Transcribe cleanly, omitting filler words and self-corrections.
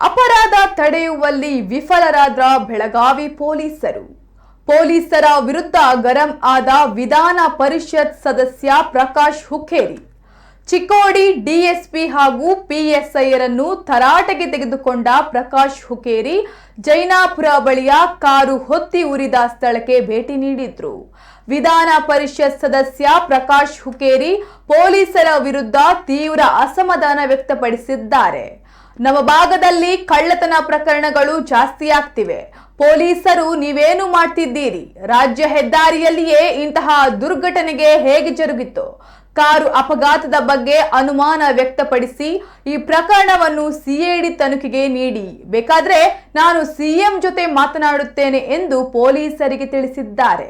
ಅಪರಾಧ ತಡೆಯುವಲ್ಲಿ ವಿಫಲರಾದ ಬೆಳಗಾವಿ ಪೊಲೀಸರ ವಿರುದ್ಧ ಗರಂ ಆದ ವಿಧಾನ ಪರಿಷತ್ ಸದಸ್ಯ ಪ್ರಕಾಶ್ ಹುಕ್ಕೇರಿ. ಚಿಕ್ಕೋಡಿ ಡಿಎಸ್ಪಿ ಹಾಗೂ ಪಿಎಸ್ಐರನ್ನು ತರಾಟೆಗೆ ತೆಗೆದುಕೊಂಡ ಪ್ರಕಾಶ್ ಹುಕ್ಕೇರಿ ಜೈನಾಪುರ ಬಳಿಯ ಕಾರು ಹೊತ್ತಿ ಉರಿದ ಸ್ಥಳಕ್ಕೆ ಭೇಟಿ ನೀಡಿದ್ರು. ವಿಧಾನ ಪರಿಷತ್ ಸದಸ್ಯ ಪ್ರಕಾಶ್ ಹುಕ್ಕೇರಿ ಪೊಲೀಸರ ವಿರುದ್ಧ ತೀವ್ರ ಅಸಮಾಧಾನ ವ್ಯಕ್ತಪಡಿಸಿದ್ದಾರೆ. ನಮ್ಮ ಭಾಗದಲ್ಲಿ ಕಳ್ಳತನ ಪ್ರಕರಣಗಳು ಜಾಸ್ತಿ ಆಗ್ತಿವೆ. ಪೊಲೀಸರು ನೀವೇನು ಮಾಡ್ತಿದ್ದೀರಿ? ರಾಜ್ಯ ಹೆದ್ದಾರಿಯಲ್ಲಿಯೇ ಇಂತಹ ದುರ್ಘಟನೆಗೆ ಹೇಗೆ ಜರುಗಿತು? ಕಾರು ಅಪಘಾತದ ಬಗ್ಗೆ ಅನುಮಾನ ವ್ಯಕ್ತಪಡಿಸಿ ಈ ಪ್ರಕರಣವನ್ನು ಸಿಐಡಿ ತನಿಖೆಗೆ ನೀಡಿ, ಬೇಕಾದ್ರೆ ನಾನು ಸಿಎಂ ಜೊತೆ ಮಾತನಾಡುತ್ತೇನೆ ಎಂದು ಪೊಲೀಸರಿಗೆ ತಿಳಿಸಿದ್ದಾರೆ.